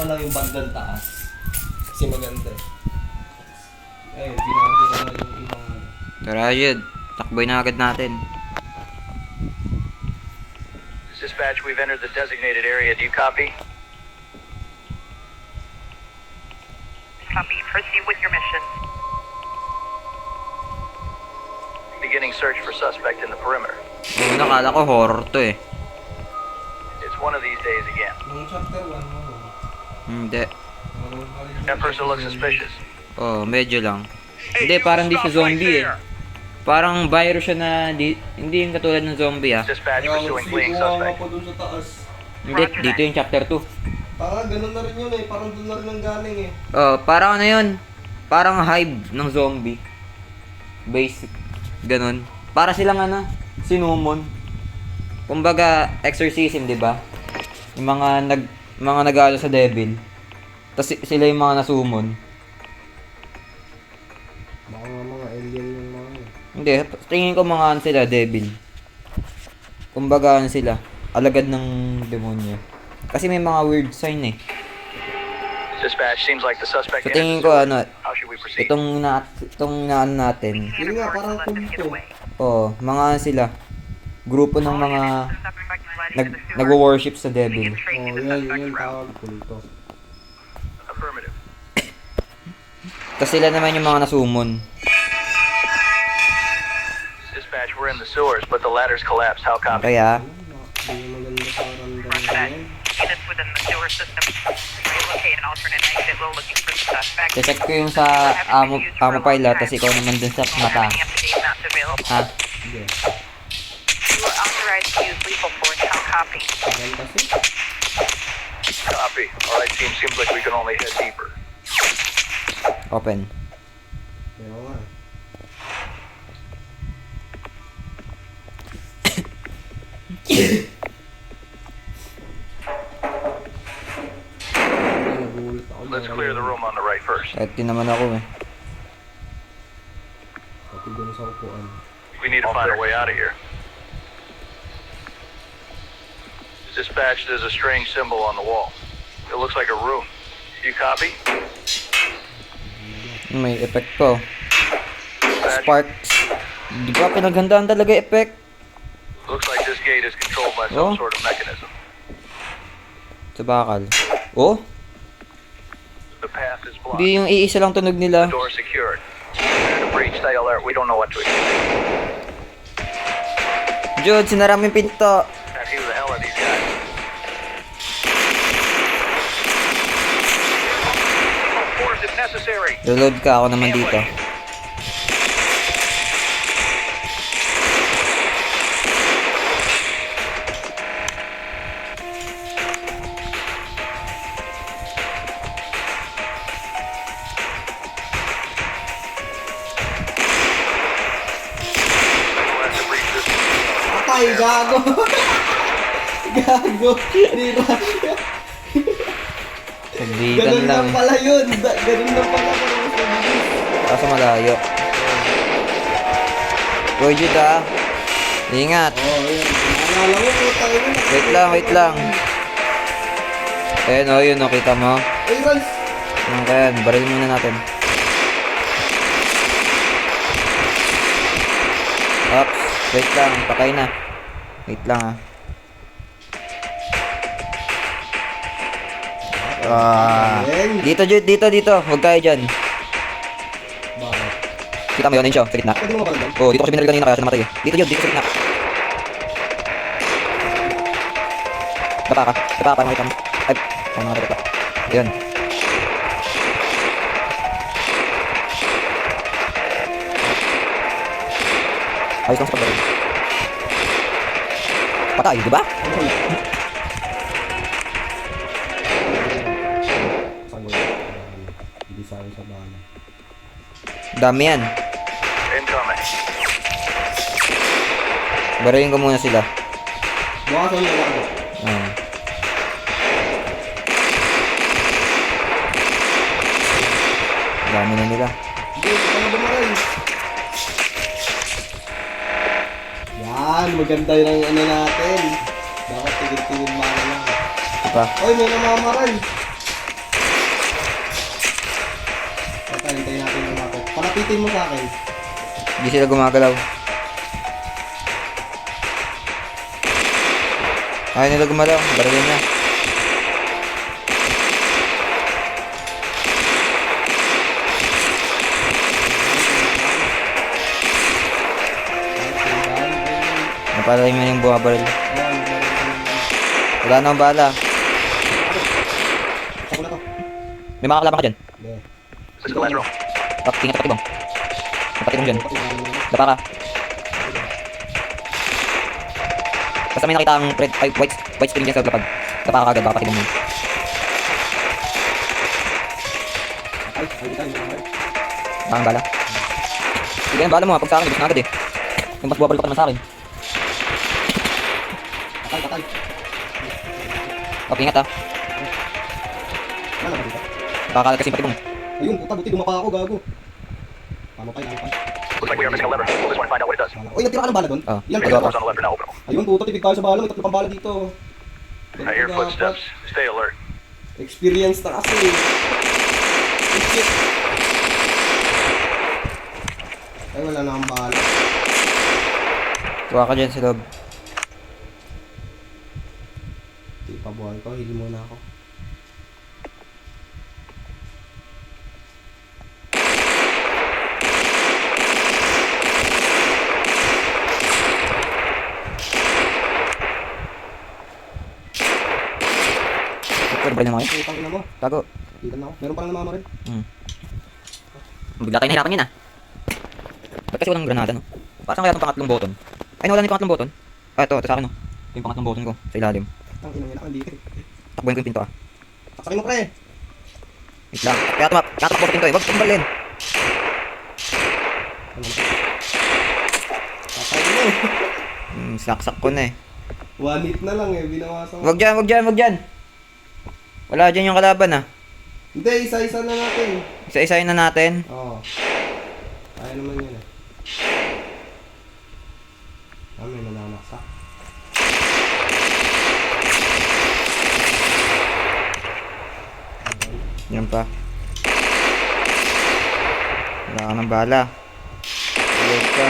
lang yung bandang taas. Kasi maganda eh. Ayun, binago na yung ibang ano. Tara, Jud. Takboy na agad natin. Dispatch, we've entered the designated area. Do you copy? Copy. Proceed with your mission. Beginning search for suspect in the perimeter. Oo, nakala ko horror to eh. It's one of these days again. Nung chapter 1 mo. Hindi. That person looks suspicious. Oh, medyo lang. Hindi, parang di siya zombie eh. Parang virus siya na hindi yung katulad ng zombie ah. Dispatch Kaya pursuing kasi fleeing kuha nga suspect. pa dun sa taas. Hindi, dito yung chapter 2. Parang ganun na rin yun eh. Parang dun na rin ang galing eh. Oh, parang ano yun? Parang hive ng zombie. Basic. Ganun. Para silang ano, sinumon. Kumbaga, exorcism, di ba? Yung mga nag-ano sa devil. Tapos sila yung mga nasumon. Baka nga mga alien yung mga yun. Hindi, tingin ko mga ano sila, devil. Kumbaga ano sila, alagad ng demonyo. Kasi may mga weird sign eh. Dispatch seems like the suspect So entered tingin the ko sewer. ano, How should we proceed? itong na ano natin. Yun nga, parang kulto. Oh, mga ano sila. Grupo ng mga nagwo-worship sa devil. Oh, yun tawag kulto. Affirmative. Tapos sila naman yung mga nasumon. Dispatch, we're in the sewers, but the ladders collapsed. How copy? Kaya, Hindi maganda sa ramdam That ganyan. units within the sewer system relocate an alternate exit while looking for the suspect. check ko yung sa amo pila, tapos ikaw naman dun sa mata. Any up-to-date maps available. Ha? Hindi. You are authorized to use lethal force. How copy? Tagal kasi. Copy. All right, team. Seems like we can only head deeper. Open. Kaya nga. Nagulat ako. Let's clear the room on the right first. Kahit din naman ako eh. Pati dun sa upuan. We need to find a way out of here. Dispatch, there's a strange symbol on the wall. It looks like a room. You copy? May effect po. Dispatch, Sparks. Di ba pinaghandaan talaga effect? looks like this gate is controlled by Oh. some sort of mechanism. Sa bakal. Oh? The path is blocked. Di yung iisa lang tunog nila. The door secured. The breach, stay alert. We don't know what to expect. Jude, sinara mo yung pinto. And who the hell are these guys? Force if necessary. Reload ka, ako naman dito. We'll have to breach this. Patay, gago! Gago! Dito. Saglitan Ganun lang. lang pala yun. Ganun lang pala kung sa bilis. Kaso malayo. Uy, Jude ah. Ingat. Oh, yun. Naalala mo, tayo na. Wait lang. Ayan o, yun o, kita mo. Ay, Rans! Yung kaya, baril muna natin. Ops, wait lang, patay na. Wait lang ah. Dito, Jude, dito. Huwag kayo dyan. Bakit? Kita mo yun, yun siya, sa gitna. Pwede mo makaramdam? Oo, dito kasi binaril kanina kaya siya namatay eh. Dito, Jude, dito sa gitna. Bata ka, makita mo. Ay, paano nga ito? Ayan. Ayos lang sa pagbaril. Patay, di ba? Sagot. Hindi sa akin sa bala. Dami yan. Incoming. Barilin ko muna sila. Bukas ang lalaki. Dami na nila. Hindi, ito na bumaral. Yan, maganda yung ano natin. Dapat tigil-tigil mga lang. Diba? Oy, may namamaral. Lapitin mo sa akin. Hindi sila gumagalaw. Ayaw nila gumalaw. Barilin na. Napalay mo yung bumabaril. Wala na akong bala. Ako na to. May mga kalaban ka dyan. Hindi. This is the last room. Tingin ka patibong. Patibong dyan. Dapa ka. Basta may nakita ang red, ay, white screen dyan sa lapag. Dapa ka agad, baka patibong mo. Ay, tayo. Baka ang bala. Sige ang bala mo ha, pag sa akin, ibig na agad eh. Yung mas buwabaril ka naman sa akin. Patay. Okay, ingat ha. Wala ba dito? Baka kasi patibong. Ayun, puta, buti dumapa ako, gago. Paano pa? Looks like we are missing a lever. We'll just want to find out what it does. Uy, nagtira ka ng bala doon? Oh, Ilan Maybe pa? the door's on the left or now. Open them. Ayun, puta, tipid tayo sa bala. May tatlo pang bala dito. I hear footsteps. Stay alert. Experience na kasi. Shit. Ay, wala na akong bala. Tuwa ka dyan sa loob. Hindi pa buhay ko, hili muna ako. Super, baril na mga yun. Putang ina mo. Tago. Dito na ako. Meron pa lang namamaril. Bigla tayo nahirapan yan ah. Ba't kasi walang granada no? Parang kaya itong pangatlong button. Ay nawala na yung pangatlong button. Ah ito sa akin no. Ito yung pangatlong button ko sa ilalim. Ang ina nila, dito. Takbuhin ko yung pinto ah. Saksakin mo, pre. Wait lang. Kaya tumakbo sa pinto eh. Wag tumbalin. Patay mo. Saksak ko na eh. One hit na lang eh, binawasan ko. Wag dyan. Wala dyan yung kalaban ah. Hindi, isa-isa na natin. Isa-isahin na natin. Oo. Kaya naman yun eh. May nananaksak. Yan pa. Wala ka ng bala. Tuloy ka.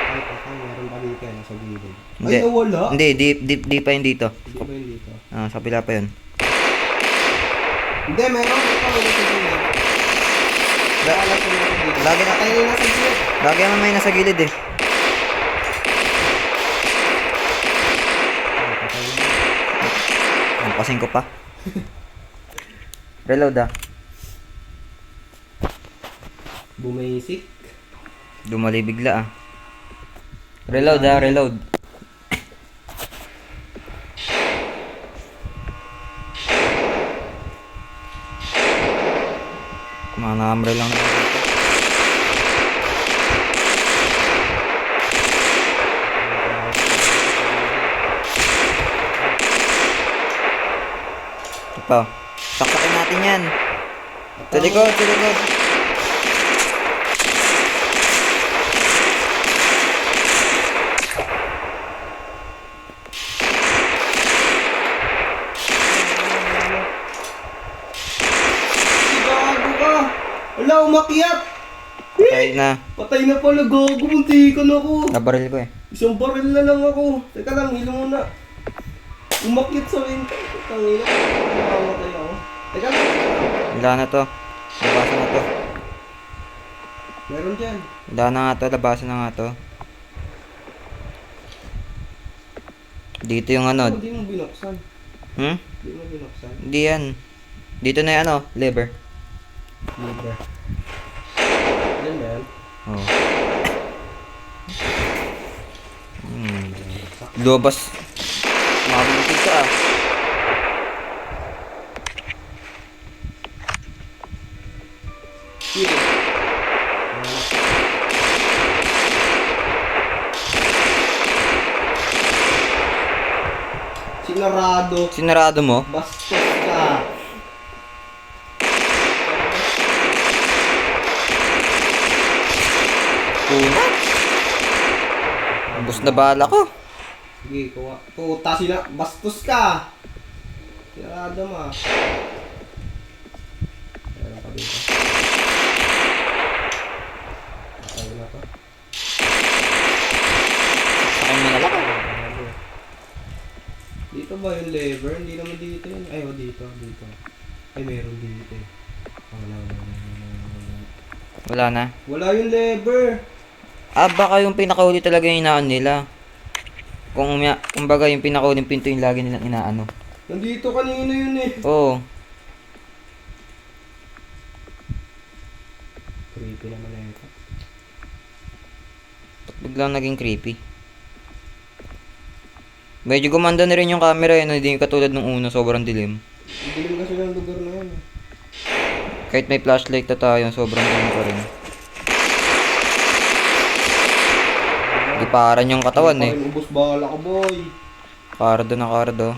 Ay, meron pa dito eh, nasa gilid. Hindi. Ay, nawala. Hindi, di pa yun dito. Hindi ba yun dito? Ah, sa pila pa yun. Hindi, meron. Ito, may nasa gilid. Wala sa nasa gilid. Lagi na- Patay na yung nasa gilid. Lagi naman may nasa gilid eh. Ay, patay na. Pasing ko pa. Reload ah. Bumisik. Dumali bigla ah. Reload ah, reload. Mga namre lang naman dito. Ito pa. Saksakin natin yan. Sa likod, sa likod. Gago ka! Wala, umakyat! Patay na. Patay na pala, gago. Muntikan ako. Nabaril ko eh. Isang baril na lang ako. Teka lang, hilo muna. Umakyat sa window. Tangina. Namamatay ako. Teka lang. Wala na to. Labasan na to. Meron dyan. Wala na nga to. Labasan na nga to. Dito yung ano. Hindi mo binuksan. Hmm? Hindi mo binuksan. Hindi yan. Dito na yung ano. Lever. Libre. Yan ba yan? Oh. Lobas. Mabunti ka ah. Sige. Sinarado. Sinarado mo? Bastos ka. Puna. Bus na bala ko. Sige, kuha. Puta sila. Bastos ka. Sinarado mo ah. Meron pa dito. Dito ba yung lever? Hindi naman dito yun. Ay, dito. Ay, meron dito eh. Wala na. Wala yung lever. Ah, baka yung pinakahuli talaga yung inaan nila. Kumbaga yung pinakahuling pinto yung lagi nilang inaano. Nandito kanina yun eh. Oo. Creepy naman na ito. Ba't biglang naging creepy? Medyo gumanda na rin yung camera yun. Hindi katulad nung una, sobrang dilim. Dilim kasi ng lugar na yun eh. Kahit may flashlight na tayo, sobrang dilim pa rin. Di paran yung katawan eh. Ubus bala ko boy. Kardo na kardo.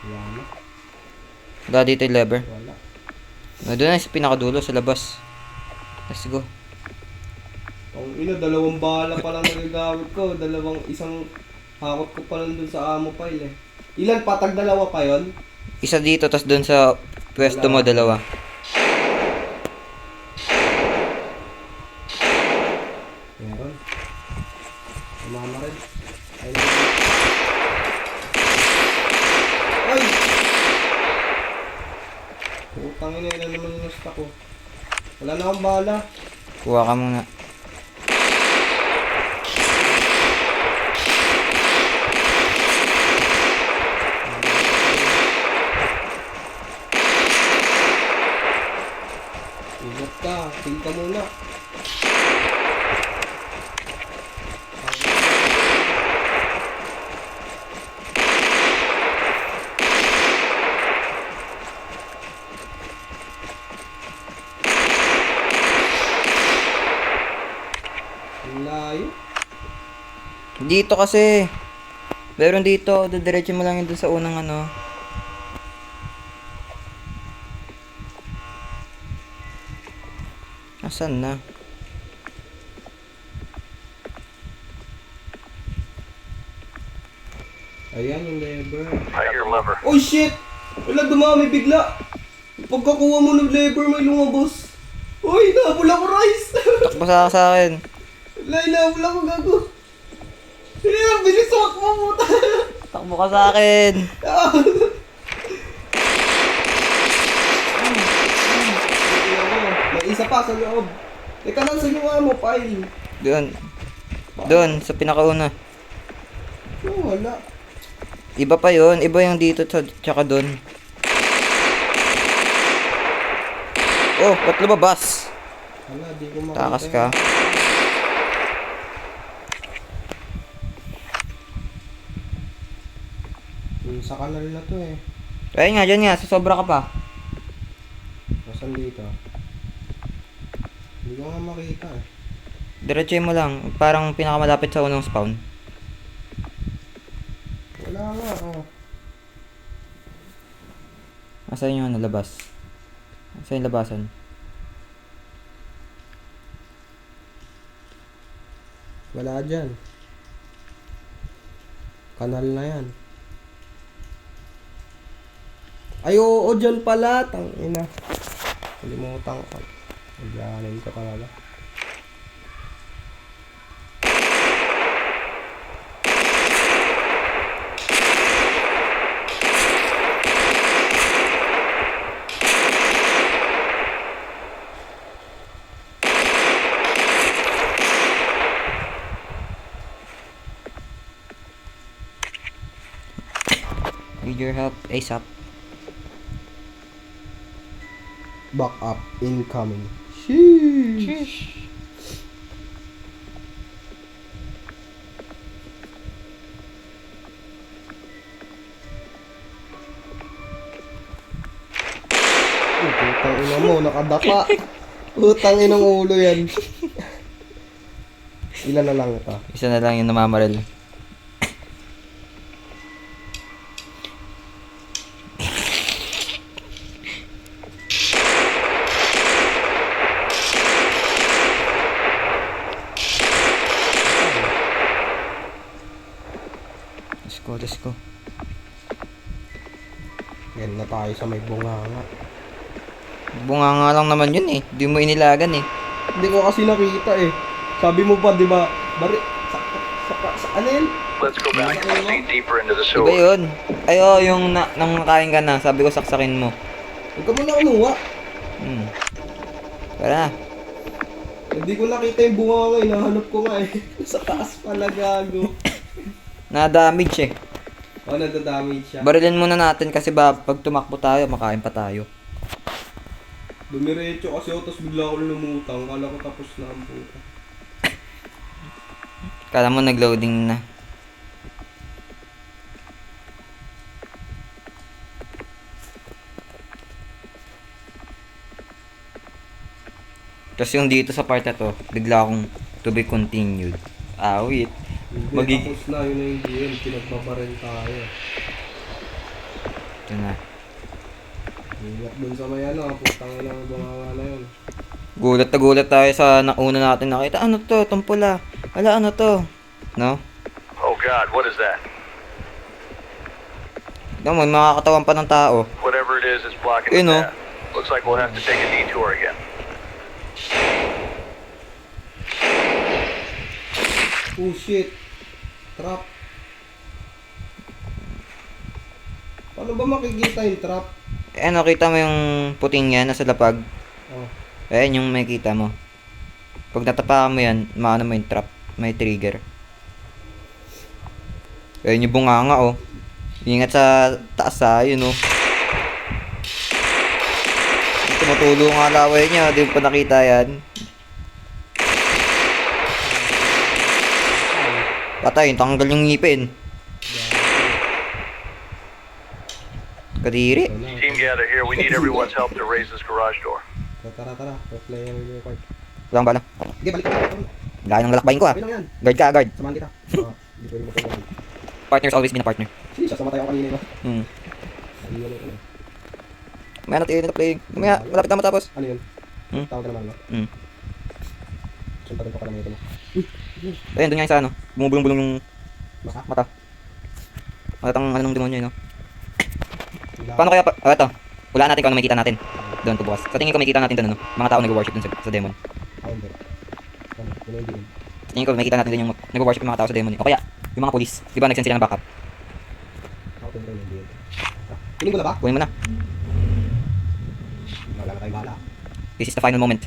Wala na. Wala dito yung lever. Wala. Doon na sa pinakadulo, sa labas. Let's go. Ang dalawang bala pa lang nagagamit ko. Isang hakot ko pa lang dun sa ammo file eh. Ilan patag dalawa pa yon? Isa dito, tas doon sa pwesto mo, dalawa. Meron. Umama rin. Ay! Ay! Putang ina, ilan naman yung nasta ko. Wala na akong bala. Kuha ka muna. Ingat ka. Tingin ka muna. Ang layo. Dito kasi. Meron dito. Didiretso mo lang yun doon sa unang ano. Asan na? Ayan yung lever. I hear lever. Oh shit! Wala, dumami bigla. Pagkakuha mo ng lever, may lumabas. Uy, nabula ko, Rice! Takbo sa akin. Wala, nabula ko, gago. Bilis wak mo, puta. Takbo ka sa akin. May isa pa sa loob. Teka lang sa yung mo, file. Doon. Doon, sa pinakauna. Oh, wala. Iba pa yon, iba yung dito tsaka doon. Oh, ba't lumabas? Wala, di ko makita. Takas ka. Sa kanal na to eh. Ayun nga, dyan nga, sasobra ka pa. Nasaan dito? Hindi ko nga makita eh. Diretso mo lang, parang pinakamalapit sa unang spawn. Wala nga, oh. Asan yung ano, labas? Asan yung labasan? Wala dyan. Kanal na yan. Ay, oo, dyan pala. Tangina. Kalimutan ko. Magyanin ka talaga. Need your help, ASAP. Back up. Incoming. Sheesh. Putang ina mo, nakadapa. Putang inang ulo yan. Ilan na lang ito? Isa na lang yung namamaril. Let's go. Yan na tayo sa may bunganga. Bunga nga lang naman yun eh. Di mo inilagan eh. Hindi ko kasi nakita eh. Sabi mo pa, di ba? Sa ano yan? Let's go back and proceed deeper into the Iba sewer. yun. Ay, oh, yung nang nakain ka na. Sabi ko saksakin mo. Huwag ka muna kumuha. Tara na. Hindi ko nakita yung bunga nga, hinahanap ko nga eh. Sa taas pala gago. Na-damage eh. O, nadadamage siya. Barilin muna natin kasi ba pag tumakbo tayo, makain pa tayo. Dumiretso kasi ako, tapos bigla ako lumutang. Kala ko tapos na ang puta. Kala mo nag-loading na. Tapos yung dito sa part na to, bigla akong to be continued. Ah, wait. Hindi, tapos na, yun na yung game. Pinagpaparel tayo. Ito na. Ingat dun sa may ano, putang ina ng bunganga na yun. Gulat na gulat tayo sa nauna natin nakita. Ano to? Itong pula. Ala, ano to? No? Oh God, what is that? Ito mo, may mga katawan pa ng tao. Whatever it is, it's blocking You the know. path. Looks like we'll have to take a detour again. Oh shit. Trap. Paano ba makikita yung trap? Eh, ano, kita mo yung puting yan, nasa lapag. Oh. Ayan yung makikita mo. Pag natapakan mo yan, maano mo yung trap. May trigger. Ayan yung bunganga, oh. Ingat sa taas, yun, oh. Tumutulo nga laway niya, di mo pa nakita yan. Patay, tanggal yung ngipin. Kadiri. Team gather here. We need everyone's help to raise this garage door. Tara, tara. Play yung video card. Walang bala. Sige, balik ka na. Gaya ng lalakbayin ko, ah. Okay lang yan. Guard ka, guard. Samahan kita. Hindi pwede mo pagkakas. Partner's always been a partner. Sige, sasamatay ako kanina ba? Hmm. Ano yun? Ano yun? May natin na playing. Mamaya, malapit na matapos. Ano yun? Hmm? Tawag ka naman ba? Hmm. Saan pa rin pa kalamitin mo? Ayan, doon nga yung sa ano. Bumubulong-bulong yung Maka? mata. Matatang ano ng demonyo yun, no? Wala. Paano kaya pa... ito. Wala natin kung ano makikita natin. Doon po bukas. Sa tingin ko makikita natin doon, ano? Mga tao nag-worship dun sa demon. Ah, hindi. Ano? Yun yung diin. Sa tingin ko makikita natin doon yung nag-worship yung mga tao sa demon. O kaya, yung mga police. Di ba nagsend sila ng backup? Ako tingin ko yung diin. Piling ko na ba? Kunin mo na. Wala na tayong bala. This is the final moment.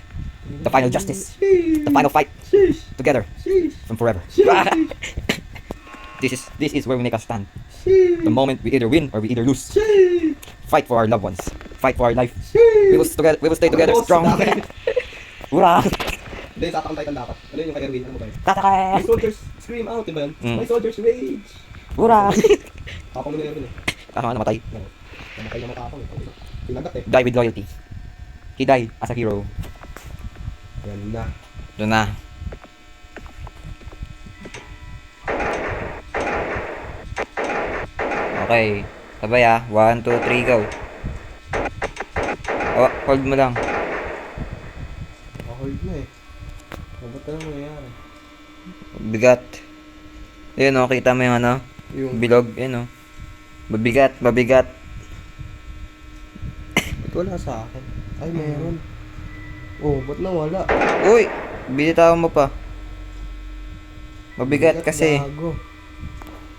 The final justice. The final fight. Together. From forever. This is where we make a stand. The moment we either win or we either lose. Fight for our loved ones. Fight for our life. We will stay together strong. Hurrah! Hindi, sa Attack on Titan dapat. Ano yun yung kay Erwin? Ano ba yun? Tatake! My soldiers scream out, diba yun? Mm. My soldiers rage! Hurrah! Kapang ni Erwin eh. Tama, namatay. No. Namatay na matapang eh. Pinagat eh. Die with loyalty. He died as a hero. Yan na. Doon na. Okay. Sabay, 1, 2, 3, go. Oh, hold mo lang. Hold na eh. Ba't ka na nangyayari? Bigat. Ayun, kita mo yung ano? Yung... Bilog. Ayun, Mabigat, mabigat. Ba't wala sa akin? Ay, meron. Oh, ba't nawala? Uy! Binitawan mo pa. Mabigat kasi. Gago.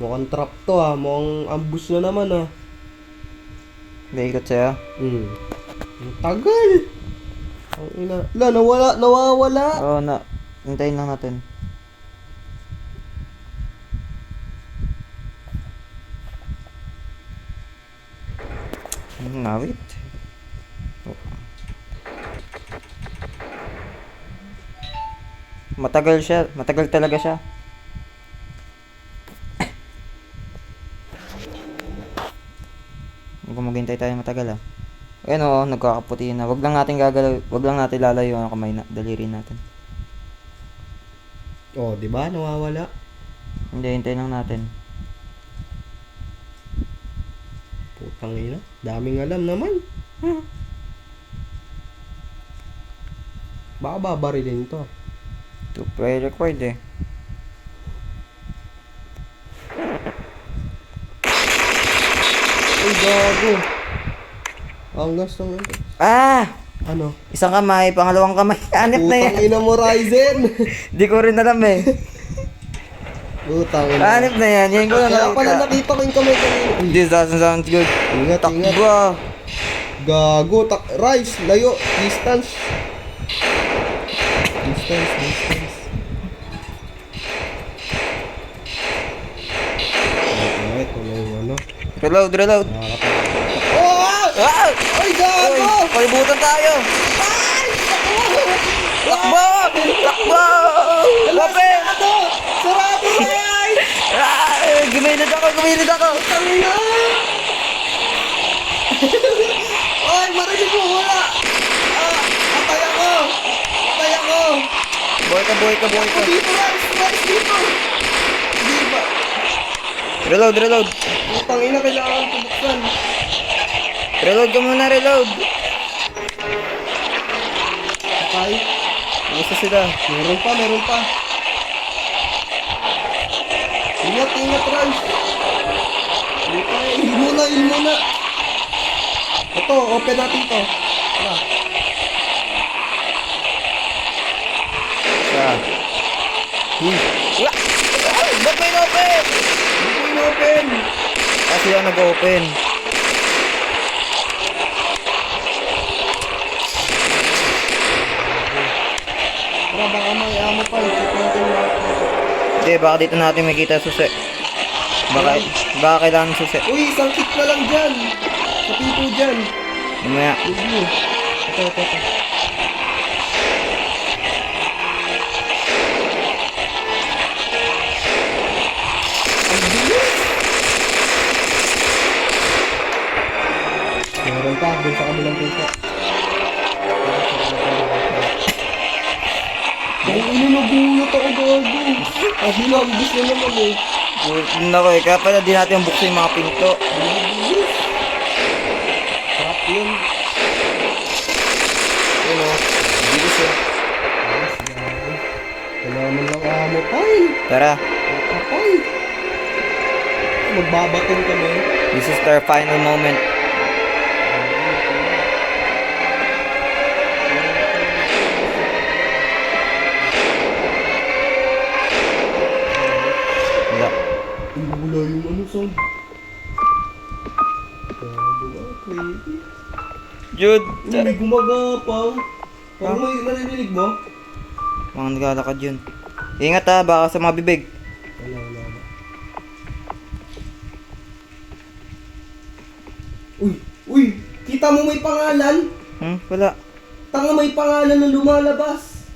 Mukhang trap to mukhang ambush na naman Naikot sa'yo. Ang tagal! Ang ina. Nawawala! Oo, hintayin lang natin. Wait. Oh. Matagal siya. Matagal talaga siya. Huwag maghintay tayo matagal Ayun nagkakaputi na. Wag lang natin gagalaw. Wag lang natin lalayo ang kamay na. Daliri natin. Oh, di ba? Nawawala. Hindi, hintayin lang natin. Putang ina. Daming alam naman. Baka babarilin to. To play record Ay, gago. Ang gasto nga. Ano? Isang kamay, pangalawang kamay. Anip na yan. Putang ina mo, Ryzen. Di ko rin alam Utang ina. Hanip na yan. Yan ko na Kaya pala nakita. nakita ko yung kamay kanina. Uy, This doesn't sound good. ingat, ingat. Takbo. Gago, rise, layo, distance. Distance. Ay, tuloy yung ano. Reload. Oh! Ah! Ay, gago! Uy, palibutan tayo. Takbo! Open! Sarado na yan! Ah! Gumilid ako. Tangina! Ay, marinig mo, wala! Patay ako! Buhay ka. Dito, rise dito! Di ba? Reload. Utang ina, kailangan pabuksan. Reload ka muna. Patay. Gusto sila. Meron pa. Ingat, Rans. Heal muna. Ito, open natin to. Tara. Sa. Ba't may open? Hindi ko in-open. Kasi yan nag-open. Tara, baka may amo pa. Check natin lahat. Hindi, baka dito natin makita susi. Baka kailangan susi. Uy, isang kick na lang dyan. Sa pinto dyan. Mamaya. Review. Ito. Ang bilis. Meron pa, dun sa kabilang pinto. Ang nagulat ako gago. Ang hinagis na naman eh. Nako kaya pala di natin buksan yung mga pinto. Sarap yun. Yun o. Bilis eh. Kailangan lang amo pay. Tara. Kapay. Magbabatin kami. This is our final moment. Wala. Wala yung ano sound. Gago ba? Creepy. Jude! Uy, may gumagapang. Parang may narinig mo? Mga naglalakad yun. Ingat ha, baka sa mga bibig. Wala. Uy! Kita mo may pangalan? Wala. Tanga, may pangalan na lumalabas.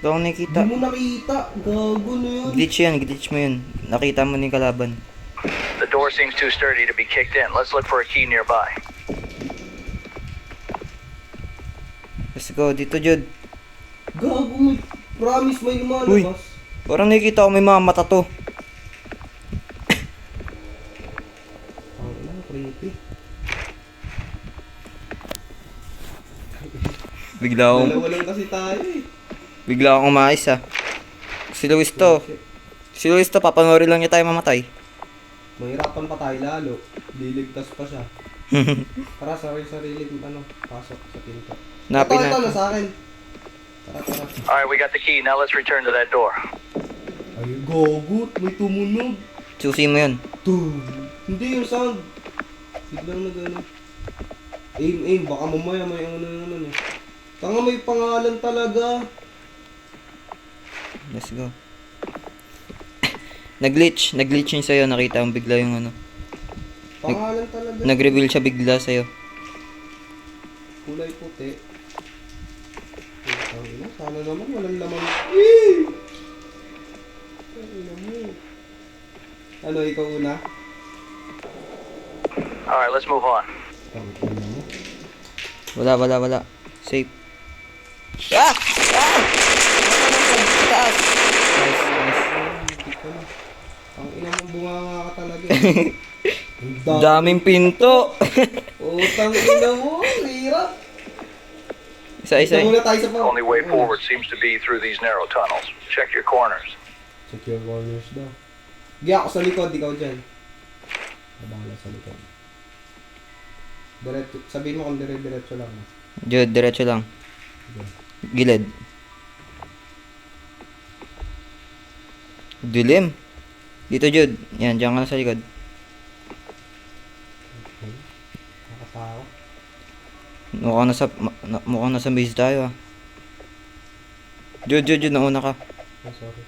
Ito akong nakikita. Hindi mo nakita. Gago na yun. Glitch mo yun. Nakita mo ni kalaban. The door seems too sturdy to be kicked in. Let's look for a key nearby. Let's go, dito Jude. Gago, may promise may lumalabas. Parang nakikita ko may mga mata to. Ang creepy. Bigla Dalawa lang kasi tayo eh. Bigla akong umayos ha. Si Luis to, papanoorin lang niya tayo mamatay. Mahirapan pa tayo lalo. Liligtas pa siya. Tara, sarili pasok sa pinto. Napin Ito na. na sa akin. Tara. All right, we got the key. Now let's return to that door. Ay, gogut. May tumunog. Susi mo yun. Hindi yung sound. Biglang na gano'n. Aim. Baka mamaya may ano naman eh. Tanga, may pangalan talaga. Let's go. Nag-glitch yun sa'yo. Nakita mo bigla yung ano. Pangalan talaga. Nag-reveal siya bigla sa'yo. Kulay puti. Sana naman walang laman. Ano, ikaw una? All right, let's move on. Wala. Safe. Ah! Taas! Ang ina mong bunganga ka talaga. Ang Daming pinto! Utang ina mo, hirap. Isa. Muna tayo sa The only way forward seems to be through these narrow tunnels. Check your corners. Check your corners daw. Giya ako sa likod, ikaw dyan. Bahala sa likod. Sabihin mo kung diretso lang. Jude, diretso lang. Gilid. Dilim. Dito, Jude. Yan, diyan ka na sa likod. Okay. Nakatawa. Mukhang nasa base tayo ah. Jude, nauna ka. Oh, sorry.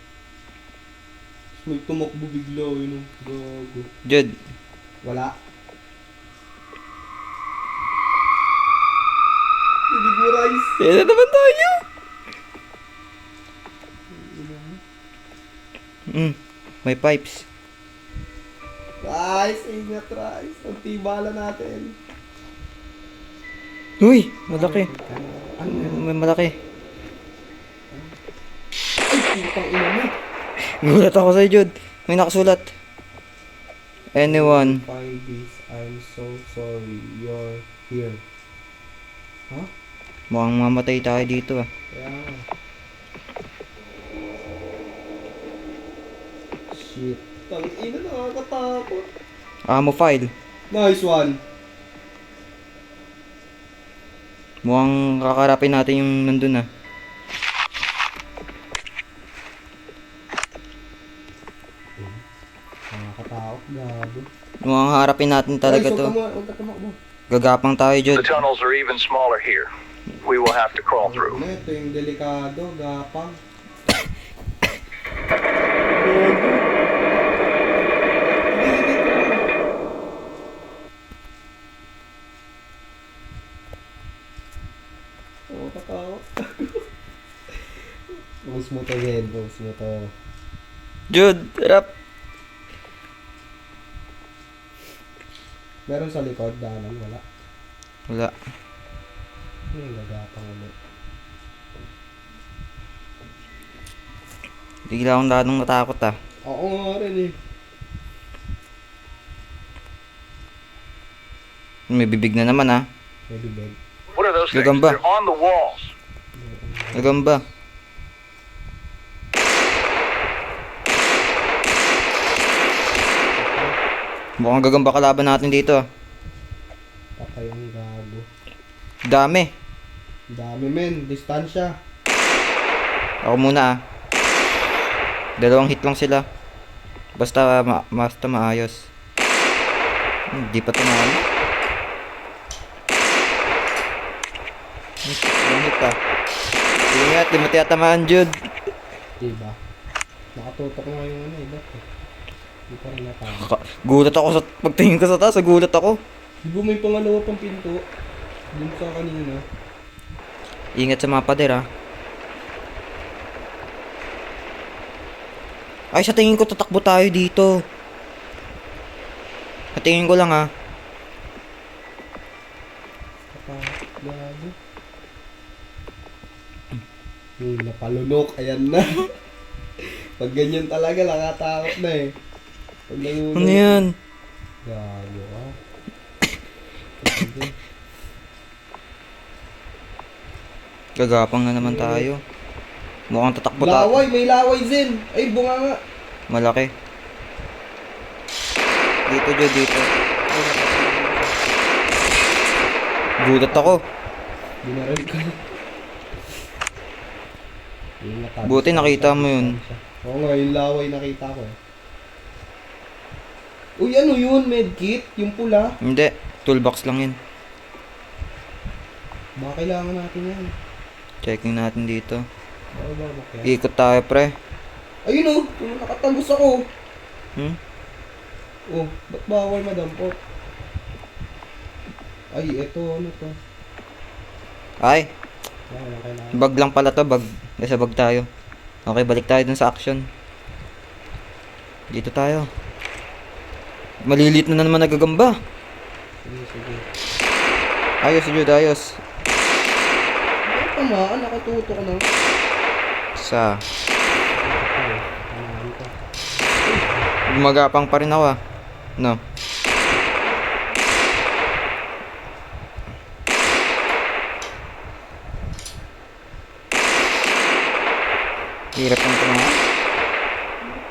May tumakbo bigla, yun oh. Gago. Jude. Wala. Hindi mo rice. Yan na naman tayo. May pipes. Rice, ingat rice. Ang tibala natin. Uy, malaki. Ano yan? May malaki. Ay, putang ina mo. Gulat ako sa'yo, Jude. May nakasulat. Anyone. Find this. I'm so sorry. You're here. Huh? Mukhang mamatay tayo dito ah. Kaya nga. Shit. Tang ina, nakakatakot. Ammo file. Nice one. Mukhang kakarapin natin yung nandun ah. Nakakatakot, gago. Mukhang harapin natin talaga Ay, to. Huwag ka tumakbo. Gagapang tayo, The Jude. tunnels are even smaller here. We will have to crawl through. Ano, ito yung delikado, gapang. Oh, katakot. Bus mo to, Zen. Bus mo to. Jude, harap. Meron sa likod, daanan, wala. Wala. Ano yung gagapang ulit? Bigla akong lalong natakot ah. Oo nga rin eh. May bibig na naman ah. May bibig. What are those things? Gagamba. They're on the walls. Gagamba. Mukhang gagamba kalaban natin dito ah. Patay ang gago. Dami. Dami men, distansya. Ako muna ah. 2 hit lang sila. Basta maayos. Hindi pa tumama. 2 hit ah. Ingat, di mo tiyatamaan, Jude. Diba? Nakatutok nga yung ano eh, ba't eh? Hindi pa rin natama. Gulat ako sa pagtingin ko sa taas, gulat ako. Di ba may pangalawa pang pinto? Dun sa kanina. Ingat sa mga pader ah. Ay, sa tingin ko tatakbo tayo dito. Sa tingin ko lang ah. Gago. Yung napalunok, ayan na. Pag ganyan talaga, nakatakot na eh. Pag nalunok. Ano yan? Gago ka. Gagapang na naman tayo. Mukhang tatakbo tayo. Laway, may laway Zen. Ay, bunga nga. Malaki. Dito, Jude, dito. Gulat ako. Binaril ka. Yung Buti nakita mo yun. Oo nga, yung laway nakita ko eh. Uy, ano yun? Medkit? Yung pula? Hindi. Toolbox lang yun. Baka kailangan natin yan. Checking natin dito. Baka ba bakit? Ikot tayo, pre. Ayun oh! Yung nakatagos ako. Hmm? Oh, ba't bawal madampot? Ay, eto, ano to? Ay, Wala kailangan. bag lang pala to. Bag. Nasa bag tayo. Okay, balik tayo dun sa action. Dito tayo. Malilit na naman nagagamba. Sige, sige. Ayos, Jude, ayos. Ay, tamaan, nakatutok na. Sa Ay, tamaan ka. gumagapang pa rin ako ah. No. Hirap ng tumangan.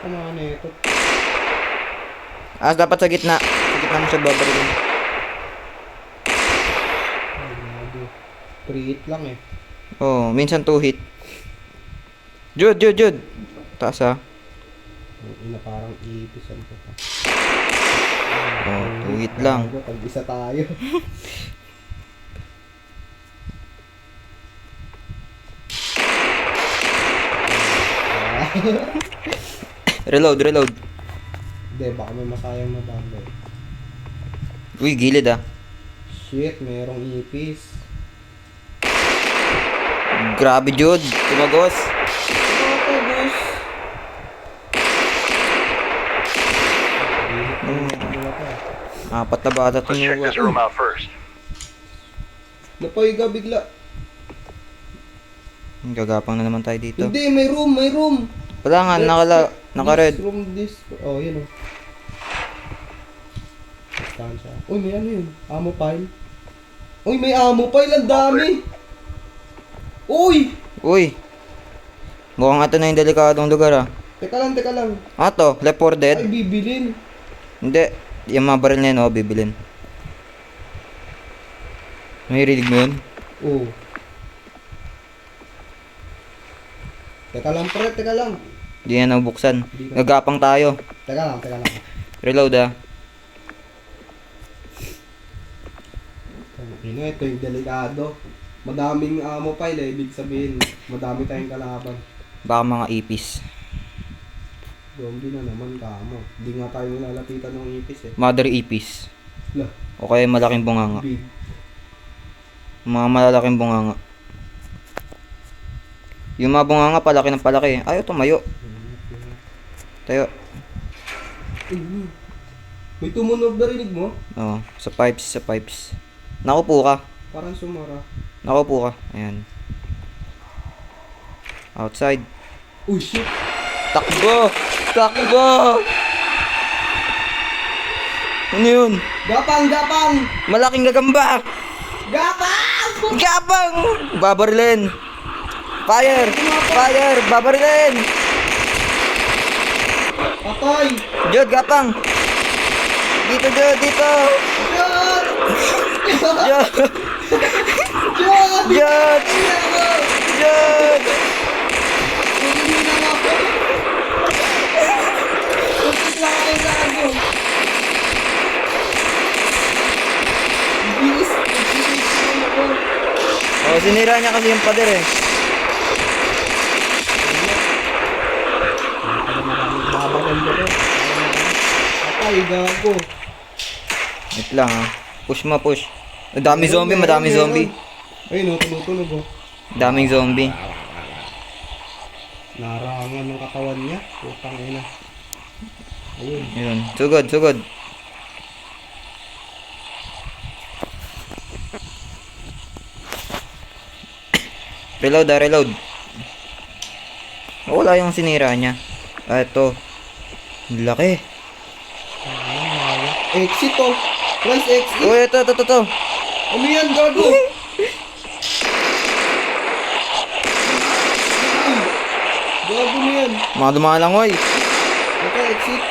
Tamaan na ito. Dapat sa gitna. Sa gitna mo siya babarilin. Ay, grabe. 3 hit lang eh. Oh, minsan 2 hit. Jude. Taas ah. Ang ina parang iipisan ko pa. Oh, wait lang. Pag isa tayo. Reload, reload. Hindi, baka may masayang na bagay. Uy, gilid ah. Shit, merong ipis. Grabe, Jude. Tumagos. Ito, boss. Apat na bata Let's check tumuwa. this room out first. Napahiga bigla. Gagapang na naman tayo dito. Hindi, may room, may room. Wala nga, naka-red. This room, this. Oh, yun oh. Distansya. Uy, may ano yun? Ammo pile? Uy, may ammo pile. Ang dami. Uy! Uy. Mukhang ito na yung delikadong lugar ah. Teka lang, teka lang. Ah to, Left 4 Dead. Ay, bibilin. Hindi. Yung mga baril na yun, oh, bibilin. May rinig mo yun? Oo. Teka lang, pre. Teka lang. Hindi na nabuksan. Hindi na. Gagapang tayo. Teka lang, teka lang. Reload ah. Ito yung delikado. Madaming ammo pile eh. Ibig sabihin, madami tayong kalaban. Baka mga ipis. Zombie na naman kamo. Hindi nga tayo nilalapitan ng ipis eh. Mother ipis. Lah, O kaya malaking bunganga. big. Mga malalaking bunganga. Yung mga bunganga palaki ng palaki. Ayaw tumayo. Tayo. May tumunog na rinig mo? Oo, sa pipes, sa pipes. Nakupo ka. Parang sumara. Nakupo ka. Ayan. Outside. Uy, shit! Takbo! Takbo! Ano yun? Gapang! Gapang! Malaking gagamba! Gapang! Gapang! Babarilin! Fire! Fire! Babarilin! Patay! Jod, gapang! Dito, Jod! Dito! Jod! Jod! Jod! Jod! Jod! Hindi na nga po! Kapit lang ako sa ano! Bilis! Bilis naman ako! Oh, sinira niya kasi yung pader eh. Babagan ko to. Patay, gago. Wait lang ah. Push mo, push. Madami zombie, madami zombie. Ayun, tumutunog oh. Daming zombie. Narangan ng katawan niya. Putang ina. Ayun. Ayun. Sugod, sugod. Reload ah, reload. Wala yung sinira niya. Ah, ito. Ang laki. Exit oh. Press exit. Uy, ito. Ano yan, gago? Gago mo yan. Mga dumalangoy. Okay, exit.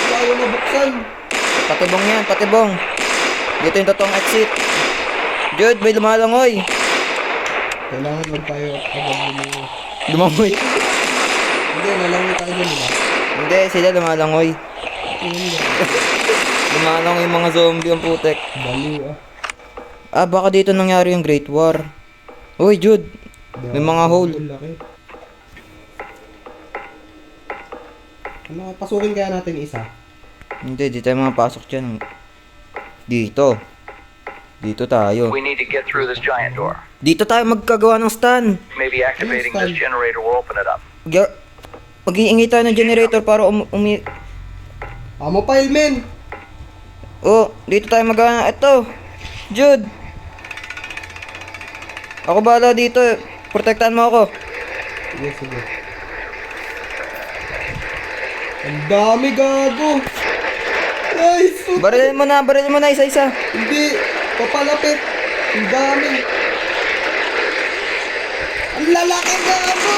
Wala yung nabuksan. Patibong yan, patibong. Dito yung totoong exit. Jude, may lumalangoy. Kailangan lang tayo agad mo. Lumangoy. Hindi, nalangoy tayo dyan, diba? Hindi, sila lumalangoy. Hindi. Lumalangoy yung mga zombie ang putek. Baliw ah. Ah, baka dito nangyari yung Great War. Uy, Jude. May mga hole. Laki. Ano, pasukin kaya natin isa? Hindi, di tayo mapasok dyan. Dito. Dito tayo. We need to get through this giant door. Dito tayo magkagawa ng stand. Maybe activating this generator will open it up. Mag-iingi tayo ng generator para Amo pile, men! Oh, dito tayo Ito. Jude. Ako bahala dito. Protektahan mo ako. Sige, sige. Ang dami, gago! Ay, Barilin mo na isa-isa. Hindi! Papalapit! Ang dami! Ang lalaki, gago!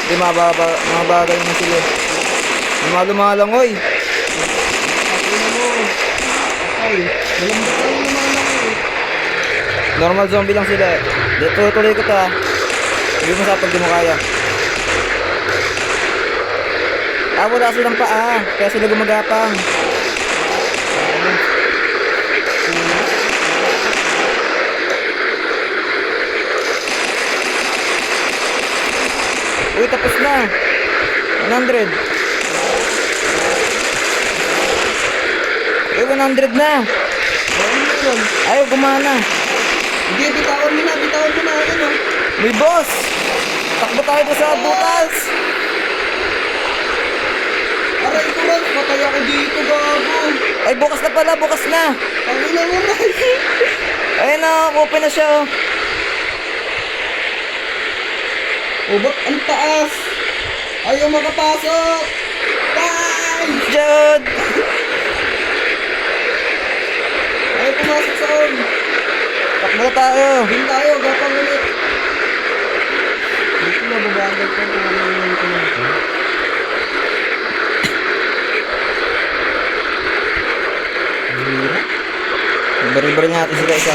Hindi, mabagal naman sila. Lumalangoy. Ay, malambat lang naman ako eh. Normal zombie lang sila. Tuloy ko to ah. Sabi mo sa pag di mo kaya. Wala silang paa. Kaya sila gumagapang. Uy, tapos na. 100. Uy, 100 na. Ayaw, gumana. Hindi, bitawan mo na. Ano? May boss. Takbo tayo pa sa butas. Aray ko lang, patay ako dito, gago. Ay, bukas na pala, bukas na. Ang ina mo na. Ayun na, open na siya oh. O, ba't ang taas? Ayaw makapasok. Bye! Jude! Ayaw pumasok sa on. Takbo tayo. Din tayo, gapang ulit. Dito na, babagal ko kung ano yung ko na ito. Baril-baril natin sila isa.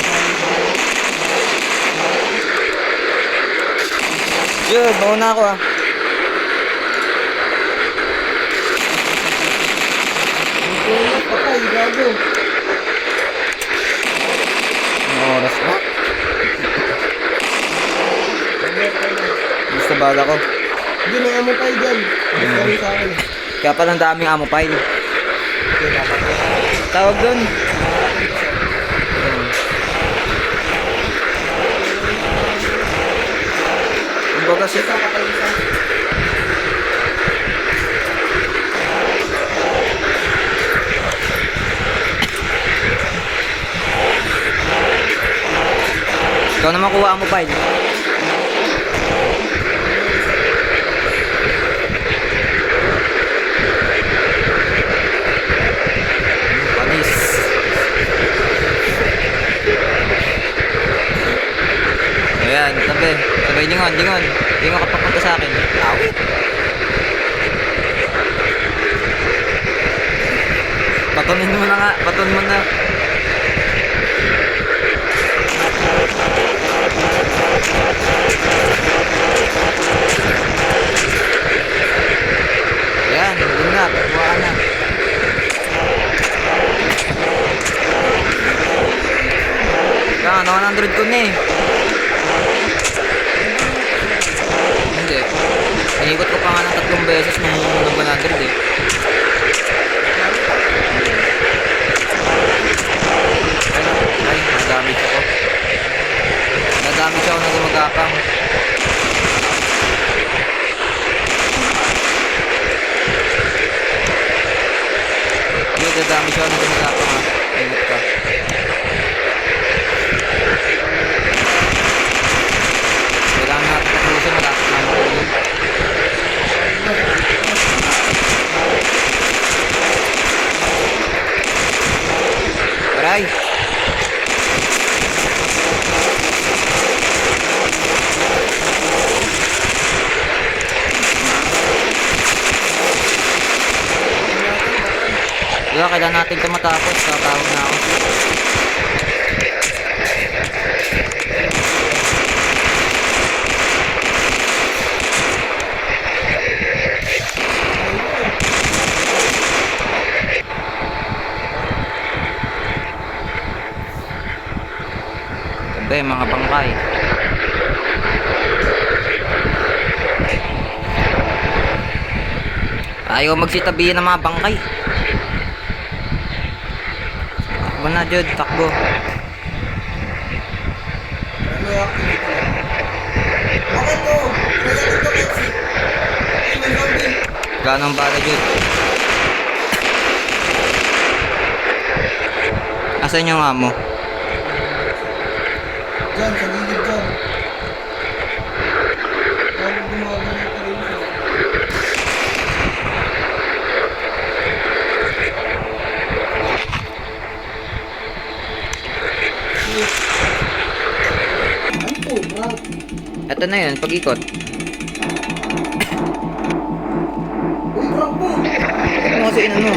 Jude, mauna ako ah. Ang patay, gago. Ano oras na? Gusto bala ko. Hindi, may amo tayo dyan. Gusto rin sa akin. Kaya pala ang daming ammo pile. Tawag doon. Kumbaga siya. Ikaw na makuha ang mobile. Panis. Ayan, tabi. Sabay, lingon. Hindi mo kapapunta sa akin. Awit. Patunin mo na nga. Patun mo na. Ayan, yun na. Patuwa na. Yan, 100 ko na eh. Hindi. Inikot ko pa nga ng 3 beses nung 100 eh. Ay, nadamage ako. Nadamage ako na gumagapang. Hindi, nadamage ako na gumagapang ha. Ingat ka. Kailangan natin tapusin, malapit na matulog. Aray! Diba, kailangan natin ito matapos. Tatawag na ako. Tabi, mga bangkay. Ayaw magsitabi ng mga bangkay. Takbo na, Jude. Takbo. Ano yung activity? Bakit to? Kaya ito exit. Ay, may zombie. Ganong bala, Jude. Asan yung amo? Diyan, sa gilid dyan. Parang gumagano pa rin siya. Ano to, Brad? Ito na yun, pag-ikot. Uy, Brad po! Ano kasi inano?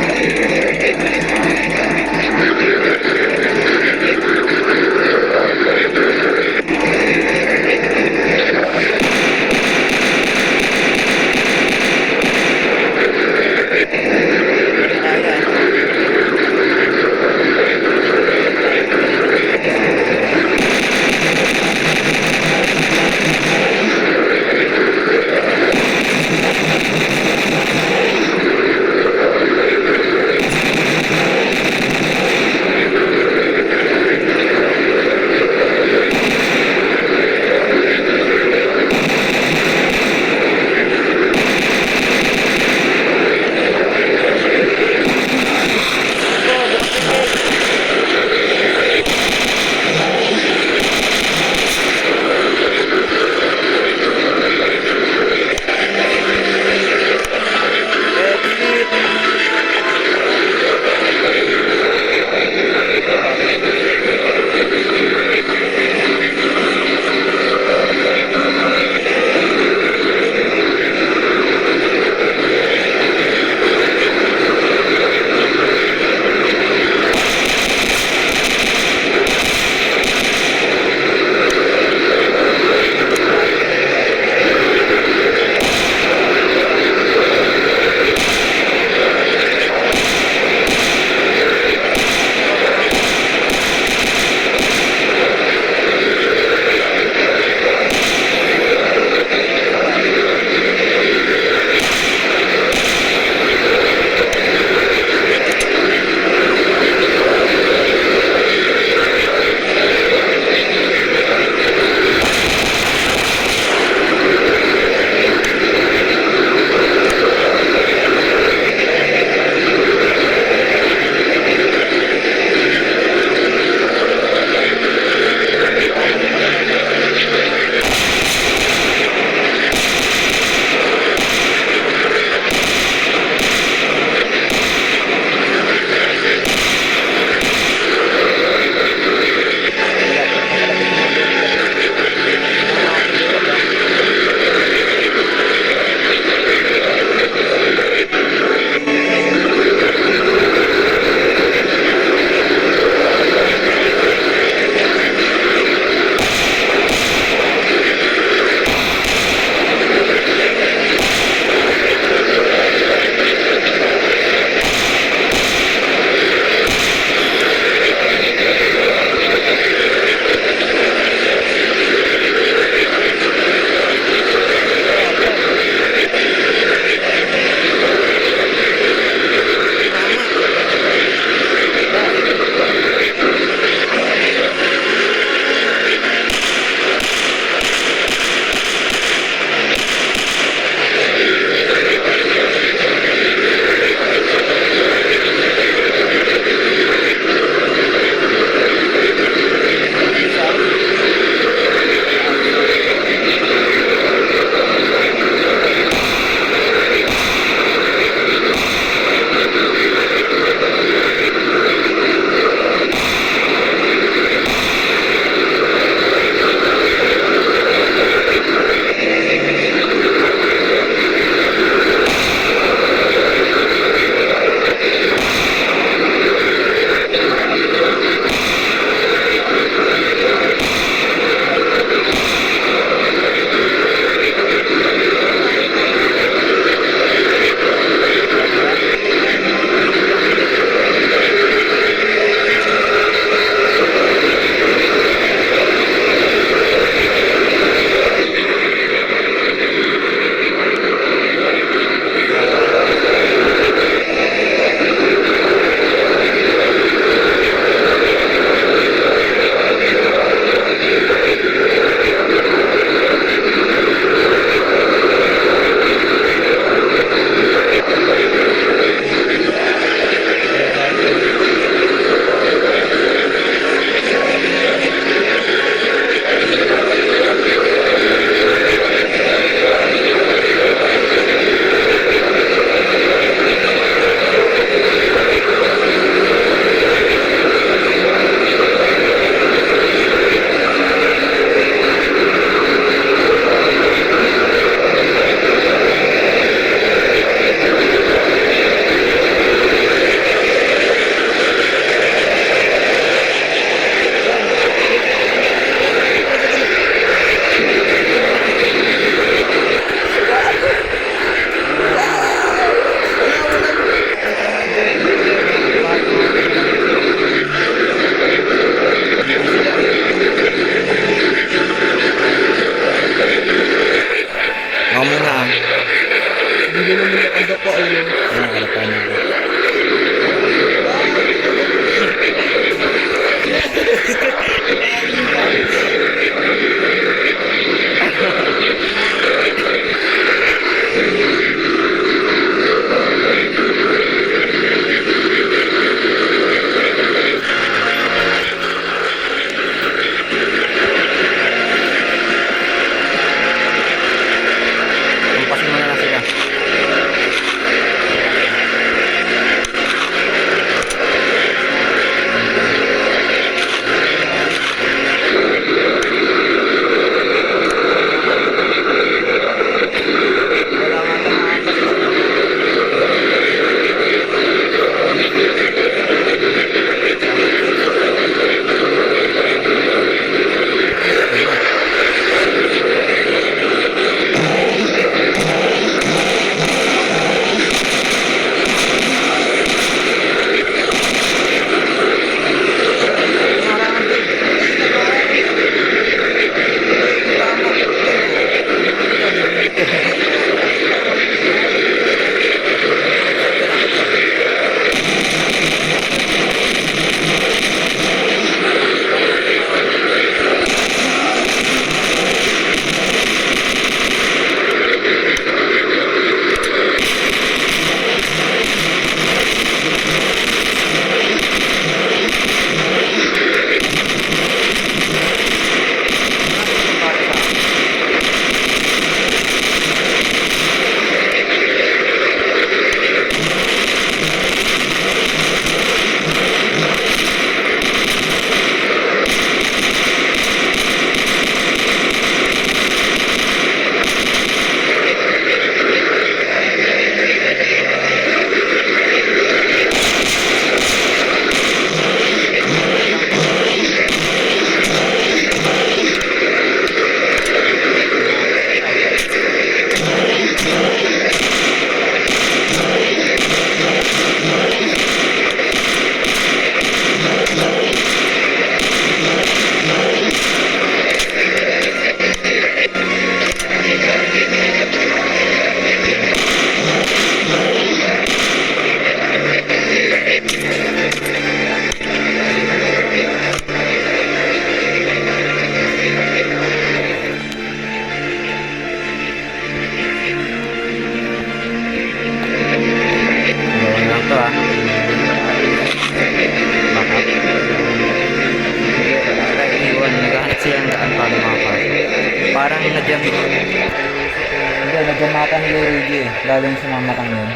na-jam. Hindi, na-jam ata nila yung radio eh. Lalo yung sa mga matang yun.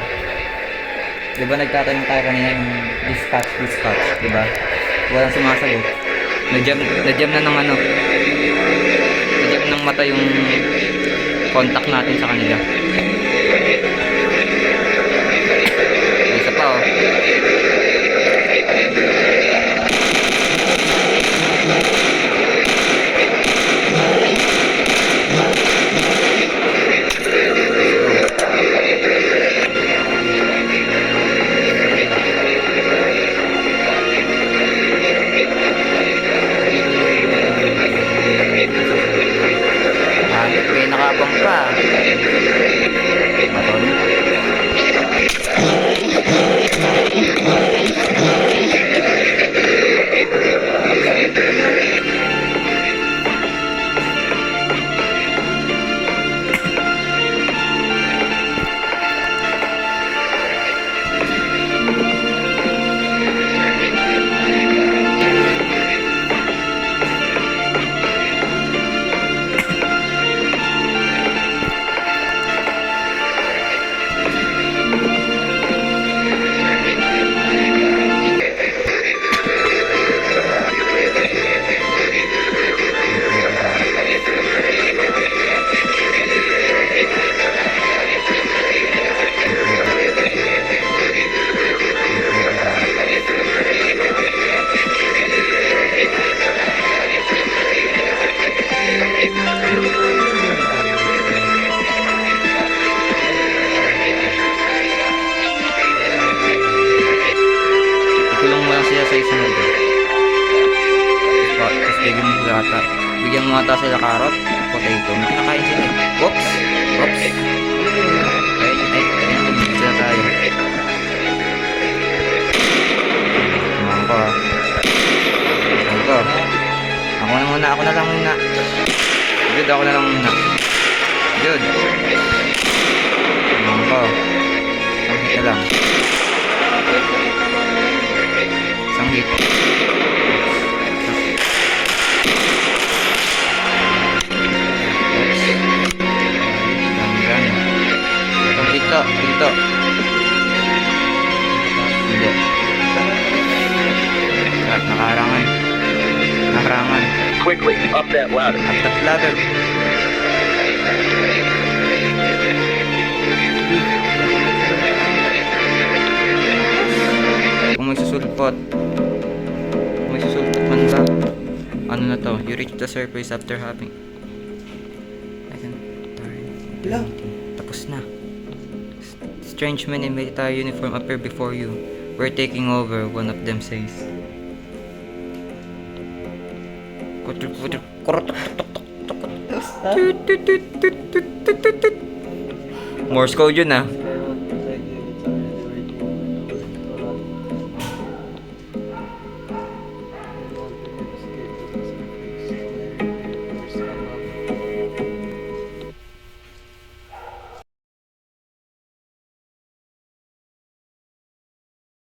Di ba nagtatanong tayo kanina ng dispatch, di ba? Walang sumasagot. Na-jam na ng ano. Na-jam ng mata yung contact natin sa kanila. May isa pa oh. May nakabang pa. Maton. Ikulong mo lang sila sa isang lugar. Tapos bigyan mo ata sila carrot, potato. May kinakain sila eh. Whoops! Whoops! Ay, sila tayo. Tumahan ko ah. Tumahan ko. Ako na lang muna. Dude, ako na lang muna. Dude. Tumahan ko. Ang hit na lang. Isang hit. Dito. Hindi. Nakaharangan. Quickly, up that ladder. Up that ladder. Kung may susulpot man ba? Ano na to? You reach the surface after having... Ilang? Tapos na. Strange men in military uniform appear before you. We're taking over, one of them says. Morse code yun ah.